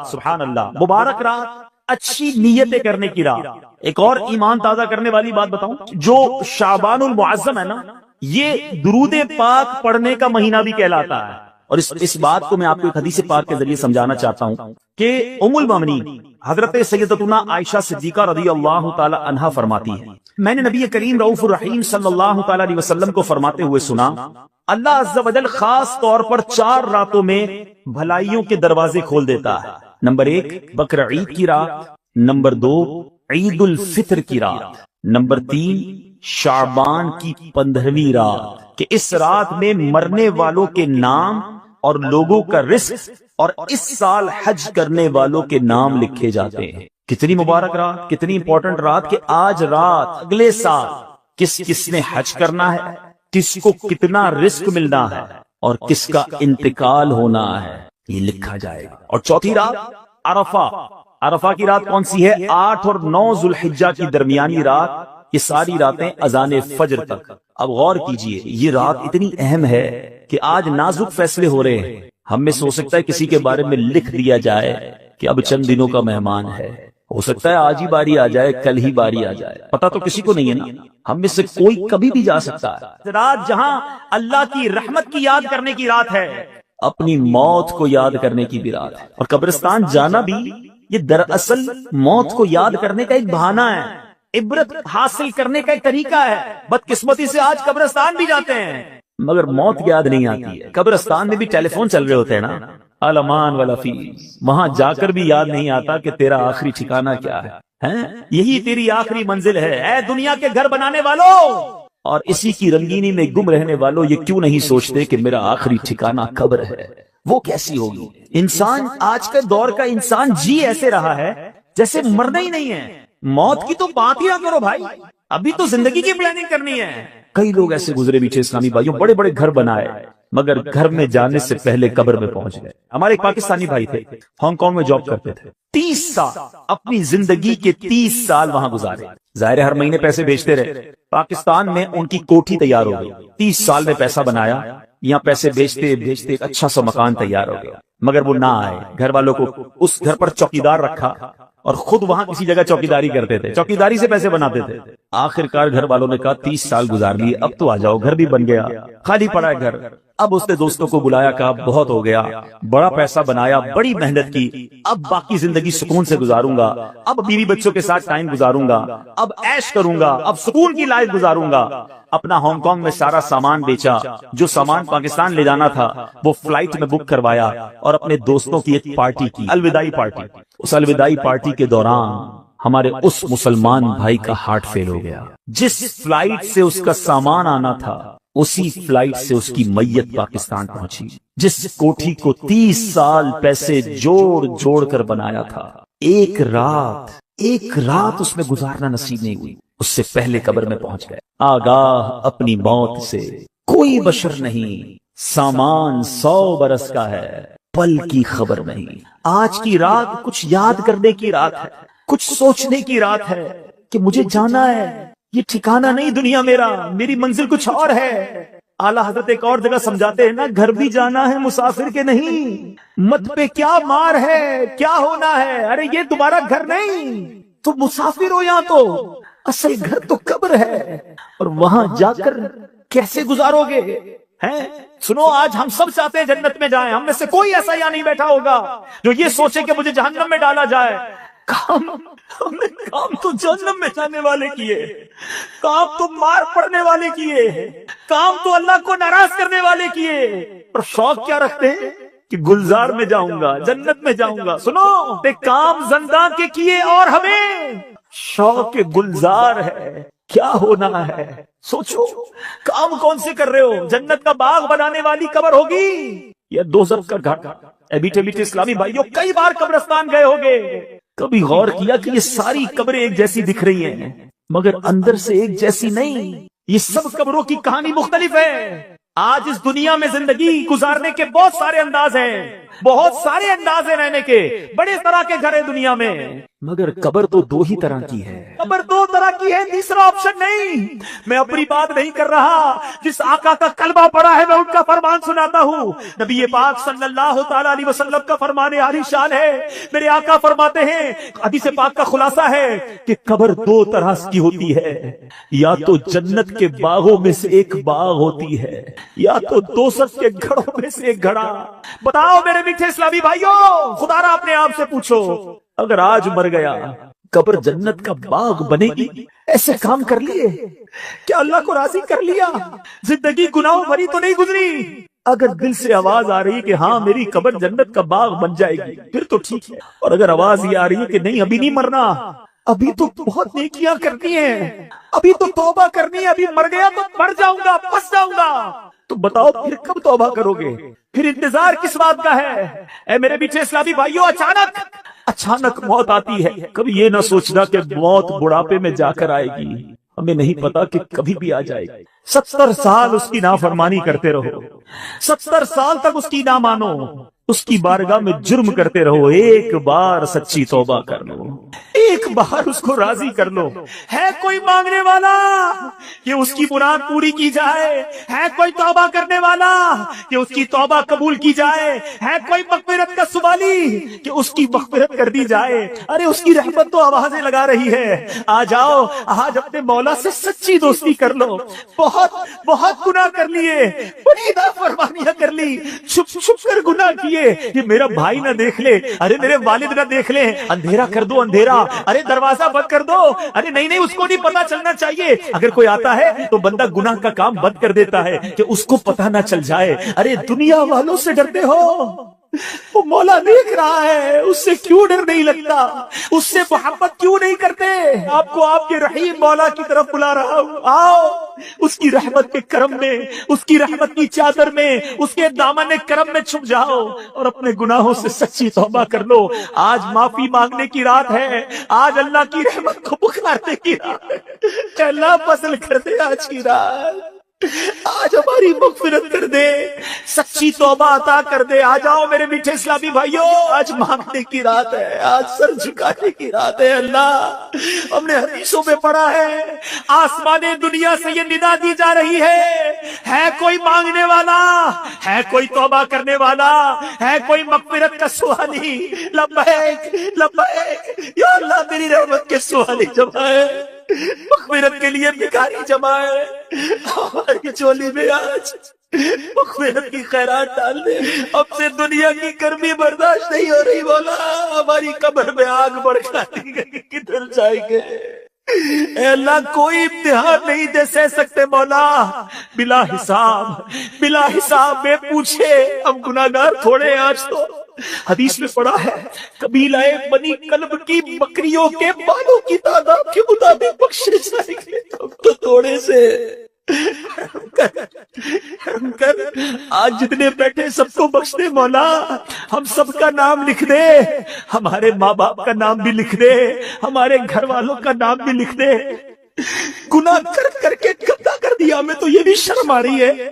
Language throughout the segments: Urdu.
سبحان اللہ، مبارک رات، اچھی نیتیں کرنے کی رات۔ ایک اور ایمان تازہ کرنے والی بات بتاؤں، جو شعبان المعظم ہے نا، یہ درود پاک پڑھنے کا مہینہ بھی کہلاتا ہے۔ اور اس بات کو میں آپ کو ایک حدیث پاک کے ذریعے سمجھانا چاہتا ہوں کہ ام المومنین حضرت سیدتنا عائشہ صدیقہ رضی اللہ تعالی عنہا فرماتی ہے، میں نے نبی کریم رؤوف الرحیم صلی اللہ تعالی علیہ وسلم کو فرماتے ہوئے سنا، اللہ عز و جل خاص طور پر 4 راتوں میں بھلائیوں کے دروازے کھول دیتا ہے۔ نمبر 1 بقر عید کی رات، نمبر 2 عید الفطر کی رات، نمبر 3 شعبان کی 15ویں رات، کہ اس رات میں مرنے والوں کے نام اور لوگوں کا رزق اور اس سال حج کرنے والوں کے نام لکھے جاتے ہیں۔ کتنی مبارک رات، کتنی امپورٹنٹ رات، کہ آج رات اگلے سال کس نے حج کرنا ہے، کس کو کتنا رزق ملنا ہے اور کس کا انتقال ہونا ہے، یہ لکھا جائے گا۔ اور چوتھی رات عرفہ، عرفہ کی رات کون سی ہے؟ 8 اور 9 ذوالحجہ کی درمیانی رات، یہ ساری راتیں اذان فجر تک۔ اب غور کیجئے، یہ رات اتنی اہم ہے کہ آج نازک فیصلے ہو رہے ہیں۔ ہم میں سے ہو سکتا ہے کسی کے بارے میں لکھ دیا جائے کہ اب چند دنوں کا مہمان ہے، ہو سکتا ہے آج ہی باری آ جائے، کل ہی باری آ جائے، پتہ تو کسی کو نہیں ہے نا، ہم میں سے کوئی کبھی بھی جا سکتا ہے۔ رات جہاں اللہ کی رحمت کی یاد کرنے کی رات ہے، اپنی موت کو یاد کرنے کی بھی رات ہے۔ اور قبرستان جانا بھی یہ دراصل موت کو یاد کرنے کا ایک بہانہ ہے، عبرت حاصل کرنے کا ایک طریقہ ہے۔ بدقسمتی سے آج قبرستان بھی جاتے ہیں مگر موت یاد نہیں آتی ہے۔ قبرستان میں بھی ٹیلی فون چل رہے ہوتے ہیں نا، الامان والا فیس، وہاں جا کر بھی یاد نہیں آتا کہ تیرا آخری ٹھکانہ کیا ہے، یہی تیری آخری منزل ہے۔ اے دنیا کے گھر بنانے والوں اور اسی کی رنگینی میں گم رہنے والوں، یہ کیوں نہیں سوچتے کہ میرا آخری ٹھکانہ قبر ہے، وہ کیسی ہوگی؟ انسان آج کے دور کا انسان جی ایسے رہا ہے جیسے مرنا ہی نہیں ہے۔ موت کی تو بات ہی نہ کرو بھائی، ابھی تو زندگی کی پلاننگ کرنی ہے۔ کئی لوگ ایسے گزرے پیچھے اسلامی بھائیوں، بڑے بڑے گھر بنائے مگر گھر میں جانے سے پہلے قبر میں پہنچ گئے۔ ہمارے ایک پاکستانی بھائی تھے، ہانگ کانگ میں جاب کرتے تھے، 30 سال اپنی زندگی کے 30 سال وہاں گزارے۔ ظاہر ہے ہر مہینے پیسے بھیجتے رہے، پاکستان میں ان کی کوٹھی تیار ہو گئی، 30 سال میں پیسہ بنایا، یہاں پیسے بیچتے بیچتے ایک اچھا سا مکان تیار ہو گیا، مگر وہ نہ آئے۔ گھر والوں کو اس گھر پر چوکیدار رکھا اور خود وہاں کسی جگہ چوکیداری کرتے تھے، چوکیداری سے پیسے بناتے تھے۔ آخر کار گھر والوں نے کہا 30 سال گزار لیے، اب تو آ جاؤ، گھر بھی بن گیا، خالی پڑا ہے گھر۔ اب اس نے دوستوں کو بلایا، کہا بہت ہو گیا، بڑا پیسہ بنایا، بڑی محنت کی، اب باقی زندگی سکون سے گزاروں گا، اب بیوی بچوں کے ساتھ ٹائم گزاروں گا، اب عیش کروں گا، اب سکون کی لائف گزاروں گا۔ اپنا ہانگ کانگ میں سارا سامان بیچا، جو سامان پاکستان لے جانا تھا وہ فلائٹ میں بک کروایا اور اپنے دوستوں کی ایک پارٹی کی، الوداعی پارٹی۔ اس الوداعی پارٹی کے دوران ہمارے اس مسلمان بھائی کا ہارٹ فیل ہو گیا۔ جس فلائٹ سے اس کا سامان آنا تھا اسی فلائٹ سے اس کی میت پاکستان پہنچی۔ جس کوٹھی کو 30 سال پیسے جوڑ جوڑ کر بنایا تھا، ایک رات اس میں گزارنا نصیب نہیں ہوئی، اس سے پہلے قبر میں پہنچ گئے۔ آگاہ اپنی موت سے کوئی بشر نہیں، سامان 100 برس کا ہے، پل کی خبر نہیں۔ آج کی رات کچھ یاد کرنے کی رات ہے، کچھ سوچنے کی رات ہے کہ مجھے جانا ہے، یہ ٹھکانہ نہیں دنیا میرا، میری منزل کچھ اور ہے۔ اعلیٰ حضرت ایک اور جگہ سمجھاتے ہیں نا، گھر بھی جانا ہے مسافر کے نہیں، مت پہ کیا مار ہے، کیا ہونا ہے، ارے یہ تمہارا گھر نہیں، تم مسافر ہو، یہاں تو اصل گھر تو قبر ہے، اور وہاں جا کر کیسے گزارو گے؟ سنو، آج ہم سب چاہتے ہیں جنت میں جائیں، ہم میں سے کوئی ایسا یہاں نہیں بیٹھا ہوگا جو یہ سوچے کہ مجھے جہنم میں ڈالا جائے۔ کام تو جہنم میں جانے والے کیے، کام تو مار پڑنے والے کیے، کام تو اللہ کو ناراض کرنے والے کیے، اور شوق کیا رکھتے ہیں کہ گلزار میں جاؤں گا، جنت میں جاؤں گا۔ سنو، کام زندہ کے کیے اور ہمیں شوق گلزار ہے، کیا ہونا ہے سوچو۔ کام کون سے کر رہے ہو؟ جنت کا باغ بنانے والی قبر ہوگی یا دوزخ کا گھاٹ؟ بیٹھے بیٹھے اسلامی بھائیوں، کئی بار قبرستان گئے ہوگے، کبھی غور کیا کہ یہ ساری قبریں ایک جیسی دکھ رہی ہیں مگر اندر سے ایک جیسی نہیں؟ یہ سب قبروں کی کہانی مختلف ہے۔ آج اس دنیا میں زندگی گزارنے کے بہت سارے انداز ہیں، بہت سارے انداز ہیں رہنے کے، بڑے طرح کے گھر ہیں دنیا میں، مگر قبر تو 2 ہی طرح کی ہے۔ قبر 2 طرح کی ہے, تیسرا آپشن نہیں. میں اپنی بات نہیں کر رہا, جس آقا کا کلمہ پڑا ہے میں ان کا فرمان سناتا ہوں. نبی پاک صلی اللہ تعالی علیہ وسلم کا فرمان عالی شان ہے. میرے آقا فرماتے ہیں, حدیث پاک کا خلاصہ ہے کہ قبر دو طرح کی ہوتی ہے, یا تو جنت کے باغوں میں سے ایک باغ ہوتی ہے, یا تو دوزخ کے گھڑوں میں سے ایک گھڑا. بتاؤ میرے میٹھے اسلامی بھائیوں, خدا را اپنے آپ سے پوچھو, اگر آج مر گیا قبر جنت کا باغ بنے گی؟ ایسے کام کر لیے, کیا اللہ کو راضی کر لیا؟ زندگی گناہوں بھری تو نہیں گزری؟ اگر دل سے آواز آ رہی کہ ہاں میری قبر جنت کا باغ بن جائے گی پھر تو ٹھیک ہے, اور اگر آواز یہ آ رہی ہے کہ نہیں ابھی نہیں مرنا, ابھی تو بہت نیکیاں کرنی ہیں, ابھی تو توبہ کرنی ہے, ابھی مر گیا تو مر جاؤں گا, پھنس جاؤں گا, تو بتاؤ پھر کب توبہ کرو گے؟ پھر انتظار کس بات کا ہے؟ اے میرے پیچھے اسلامی بھائیوں, اچانک موت آتی ہے, کبھی یہ نہ سوچنا کہ موت بڑھاپے میں جا کر آئے گی, ہمیں نہیں پتا کہ کبھی بھی آ جائے گی. 70 سال اس کی نافرمانی کرتے رہو, 70 سال تک اس کی نہ مانو, اس کی بارگاہ میں جرم کرتے رہو, ایک بار سچی توبہ کر لو, ایک بار اس کو راضی کر لو. ہے کوئی مانگنے والا کہ اس کی مراد پوری کی جائے, ہے کوئی توبہ کرنے والا کہ اس کی توبہ قبول کی جائے, ہے کوئی مغفرت کا سوالی کہ اس کی مغفرت کر دی جائے. ارے اس کی رحمت تو آوازیں لگا رہی ہے, آ جاؤ آج اپنے مولا سے سچی دوستی کر لو. بہت گناہ کر لیے, بڑی نافرمانیاں کر لی, چھپ چھپ کر گناہ کیے, یہ میرا بھائی نہ دیکھ لے, ارے میرے والد نہ دیکھ لے, اندھیرا کر دو اندھیرا, ارے دروازہ بند کر دو, ارے نہیں اس کو نہیں پتا چلنا چاہیے. اگر کوئی آتا ہے تو بندہ گناہ کا کام بند کر دیتا ہے کہ اس کو پتا نہ چل جائے. ارے دنیا والوں سے ڈرتے ہو, وہ مولا دیکھ رہا ہے, اس سے کیوں ڈر نہیں لگتا, اس سے محبت کیوں نہیں کرتے؟ آپ کو آپ کے رحیم مولا کی طرف بلا رہا ہوں, آؤ اس کی رحمت کے کرم میں, اس کی رحمت کی چادر میں, اس کے دامن کرم میں چھپ جاؤ اور اپنے گناہوں سے سچی توبہ کر لو. آج معافی مانگنے کی رات ہے, آج اللہ کی رحمت کو پکارنے کی رات ہے. اللہ فضل کر دے آج کی رات, آج ہماری مغفرت کر دے, سچی توبہ عطا کر دے. آ جاؤ میرے میٹھے اسلامی بھائیوں, آج مانگنے کی رات ہے, آج سر جھکانے کی رات ہے. اللہ, ہم نے حدیثوں میں پڑھا ہے, آسمان دنیا سے یہ ندا دی جا رہی ہے کوئی مانگنے والا, ہے کوئی توبہ کرنے والا, ہے کوئی مغفرت کا سوالی؟ لبیک لبیک یا اللہ, میری رحمت کے سوالی جمع ہے, مغفرت کے لیے بھکاری جمع ہے, ہماری چولی میں آج مغفرت کی خیرات ڈال دے. اب سے دنیا کی گرمی برداشت نہیں ہو رہی مولا, ہماری قبر میں آگ بھڑکاتی گئی, کدھر جائیں گے؟ اے اللہ, کوئی امتحان نہیں دے سہ سکتے مولا, بلا حساب بے پوچھے. ہم گناہگار تھوڑے, آج تو حدیث میں پڑھا ہے قبیلہ بنی کلب کی بکریوں کے بالوں کی تعداد کے مطابق بخشے جائیں گے. تو تھوڑے سے آج جتنے بیٹھے سب کو بخش دے مولا, ہم سب کا نام لکھ دے, ہمارے ماں باپ کا نام بھی لکھ دے, ہمارے گھر والوں کا نام بھی لکھ دے. گناہ کر کے گندا کر دیا, ہمیں تو یہ بھی شرم آ رہی ہے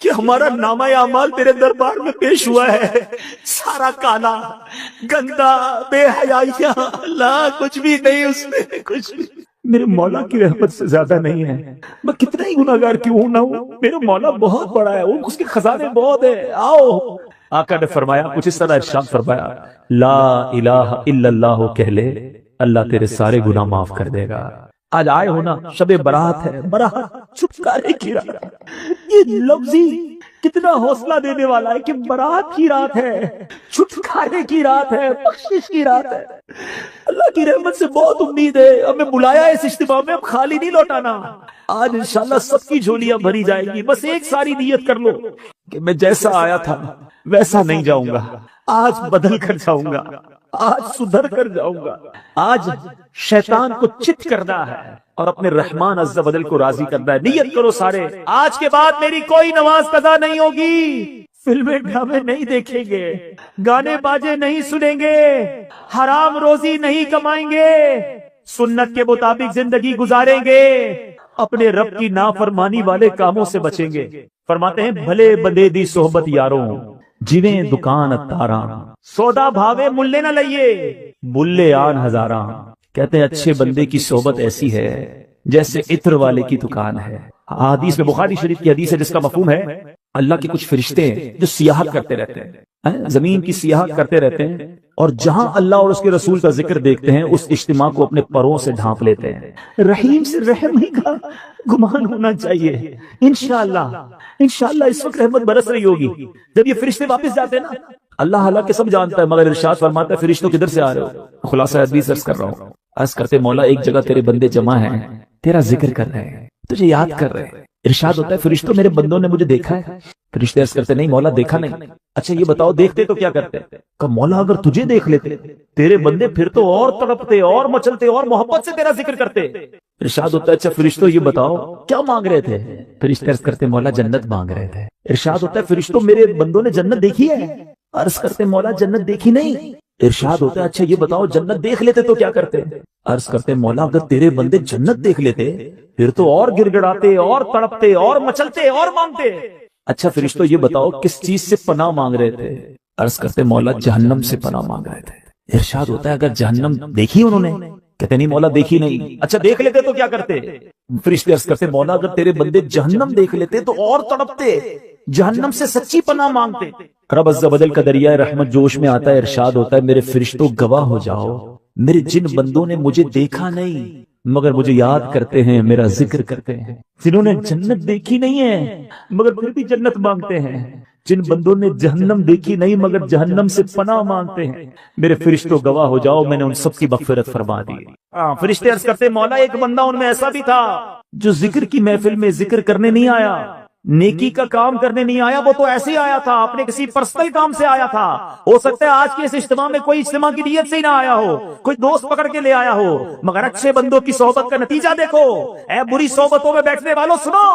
کہ ہمارا نامہ اعمال تیرے دربار میں پیش ہوا ہے, سارا کالا گندا بے حیائیاں, اللہ کچھ بھی نہیں اس میں, کچھ بھی میرے مولا کی رحمت سے زیادہ نہیں ہے. میں کتنا ہی گناہگار کیوں نہ ہوں, میرا مولا بہت بڑا ہے, اس کے خزانے بہت ہے. آؤ, آقا نے فرمایا کچھ اس طرح ارشاد فرمایا, لا الہ الا اللہ کہہ لے, اللہ تیرے سارے گناہ معاف کر دے گا. آج آئے ہونا, شب برات ہے, برات چھٹکارے کی رات. یہ لفظی کتنا حوصلہ دینے والا ہے کہ برات کی رات ہے, چھٹکارے کی رات ہے, بخشش کی رات ہے. اللہ کی رحمت سے بہت امید ہے, ہمیں بلایا اس اجتماع میں, اب خالی نہیں لوٹانا. آج انشاءاللہ سب کی جھولیاں بھری جائیں گی. بس ایک ساری نیت کر لو کہ میں جیسا آیا تھا ویسا نہیں جاؤں گا, آج بدل کر جاؤں گا, آج سدھر کر جاؤں گا. آج شیطان کو چت کرنا ہے اور اپنے رحمان عز و جل کو راضی کرنا ہے. نیت کرو سارے, آج کے بعد میری کوئی نماز قضا نہیں ہوگی, فلمیں ڈرامے نہیں دیکھیں گے, گانے باجے نہیں سنیں گے, حرام روزی نہیں کمائیں گے, سنت کے مطابق زندگی گزاریں گے, اپنے رب کی نافرمانی والے کاموں سے بچیں گے. فرماتے ہیں بھلے بندے دی صحبت یاروں, جویں دکان اتاراں, سودا بھاوے ملے نہ لئیے, ملے آن ہزاراں. کہتے ہیں اچھے بندے کی صحبت ایسی ہے جیسے عطر والے کی دکان ہے. حدیث میں بخاری شریف کی حدیث ہے جس کا مفہوم ہے اللہ کے کچھ فرشتے ہیں جو سیاحت کرتے رہتے ہیں, زمین کی سیاحت کرتے رہتے ہیں, اور جہاں اللہ اور اس کے رسول کا ذکر دیکھتے ہیں اس اجتماع کو اپنے پروں سے ڈھانپ لیتے ہیں. رحیم سے رحم ہی کا گمان ہونا چاہیے. انشاءاللہ اس وقت رحمت برس رہی ہوگی جب یہ فرشتے واپس جاتے ہیں نا. اللہ حالانکہ سب جانتا ہے مگر ارشاد فرماتا ہے فرشتوں کدھر سے آ رہے ہو؟ خلاصہ حدیث عرض کر رہا ہوں. عرض کرتے مولا ایک جگہ تیرے بندے جمع ہیں, تیرا ذکر کر رہے ہیں, تجھے یاد کر رہے ہیں. ارشاد ہوتا ہے فرشتوں میرے بندوں نے مجھے دیکھا ہے؟ فرشتے عرض کرتے نہیں مولا دیکھا نہیں. اچھا یہ بتاؤ دیکھتے تو کیا کرتے؟ کہ مولا اگر تجھے دیکھ لیتے تیرے بندے پھر تو اور تڑپتے اور مچلتے اور محبت سے تیرا ذکر کرتے. ارشاد ہوتا ہے اچھا فرشتوں یہ بتاؤ کیا مانگ رہے تھے؟ فرشتے عرض کرتے مولا جنت مانگ رہے تھے. ارشاد ہوتا ہے فرشتوں میرے بندوں نے جنت دیکھی ہے؟ عرض کرتے مولا جنت دیکھی نہیں. ارشاد ہوتا ہے اچھا یہ بتاؤ جنت دیکھ لیتے تو کیا کرتے؟ عرض کرتے مولا اگر تیرے بندے جنت دیکھ لیتے پھر تو اور گر گڑاتے اور تڑپتے اور مچلتے اور مانگتے. اچھا فرشتوں یہ بتاؤ کس چیز سے پناہ مانگ رہے تھے؟ عرض کرتے مولا جہنم سے پناہ مانگ رہے تھے. ارشاد ہوتا ہے اگر جہنم دیکھی انہوں نے؟ کہتے نہیں مولا دیکھی نہیں. اچھا دیکھ لیتے تو کیا کرتے؟ فرشتے عرض کرتے مولا اگر تیرے بندے جہنم دیکھ لیتے تو اور تڑپتے, جہنم سے سچی پناہ مانگتے. رب عز و جل کا دریائے رحمت جوش میں آتا ہے. ارشاد ہوتا ہے میرے فرشتوں گواہ ہو جاؤ میرے جن بندوں نے مجھے دیکھا نہیں مگر مجھے یاد کرتے ہیں, میرا ذکر کرتے ہیں, جنہوں نے جنت دیکھی نہیں ہے مگر پھر بھی جنت مانگتے ہیں, جن بندوں نے جہنم دیکھی نہیں مگر جہنم سے پناہ مانگتے ہیں, میرے فرشتوں گواہ ہو جاؤ میں نے ان سب کی مغفرت فرما دی. فرشتے عرض کرتے مولا ایک بندہ ان میں ایسا بھی تھا جو ذکر کی محفل میں ذکر کرنے نہیں آیا, نیکی کا کام کرنے نہیں آیا, وہ تو ایسے ہی آیا تھا اپنے کسی پرسنل کام سے آیا تھا. ہو سکتا ہے آج کے اس اجتماع میں کوئی اجتماع کی نیت سے ہی نہ آیا ہو, کوئی دوست پکڑ کے لے آیا ہو, مگر اچھے بندوں کی صحبت کا نتیجہ دیکھو. اے بری صحبتوں میں بیٹھنے والوں سنو.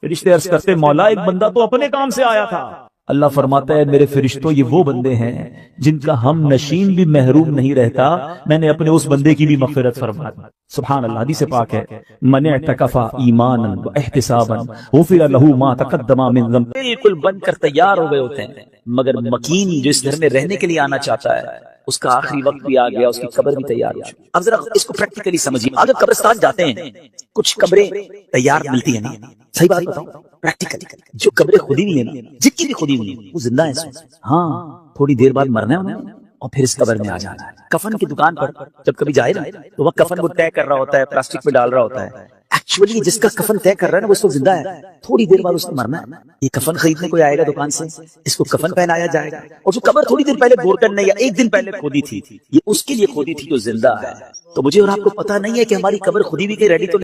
فرشتے عرض کرتے مولا ایک بندہ تو اپنے کام سے آیا تھا. اللہ فرماتا ہے میرے فرشتوں یہ وہ بندے ہیں جن کا ہم نشین بھی محروم نہیں رہتا, میں نے اپنے اس بندے کی بھی مغفرت فرما دی. سبحان اللہ. حدیث پاک ہے من اعتکف ایمانا واحتسابا غفر له ما تقدم من ذنب. بالکل بن کر تیار ہو گئے ہوتے ہیں مگر مکین جو اس گھر میں رہنے کے لیے آنا چاہتا ہے اس کا آخری وقت بھی آ گیا, اس کی قبر بھی تیار ہو چکی. اب ذرا اس کو پریکٹیکلی سمجھیے. اگر قبرستان جاتے ہیں کچھ قبریں تیار ملتی ہیں نا, صحیح بات بتاؤں پریکٹیکلی جو قبریں خودی ہوئی ہیں نا, جن کی بھی خودی ہوئی ہیں وہ زندہ ہیں, ہاں تھوڑی دیر بعد مرنا ہے انہیں اور پھر اس قبر میں آ جانا ہے. کفن کی دکان پر جب کبھی جائے نا تو وہ کفن کو طے کر رہا ہوتا ہے, پلاسٹک میں ڈال رہا ہوتا ہے. ایکچولی جس کا کفن طے کر رہا ہے نا وہ اس وقت زندہ ہے, تھوڑی دیر بعد اس کو مرنا ہے. یہ کفن خریدنے کوئی آئے گا دکان سے, اس کو کفن پہنایا جائے گا, اور جو قبر تھوڑی دیر پہلے گورکن نے یا ایک دن پہلے کھودی تھی یہ اس کے لیے کھودی تھی جو زندہ ہے. تو مجھے اور آپ کو پتا نہیں ہے کہ ہماری قبر خودی بھی کہ ریڈی تو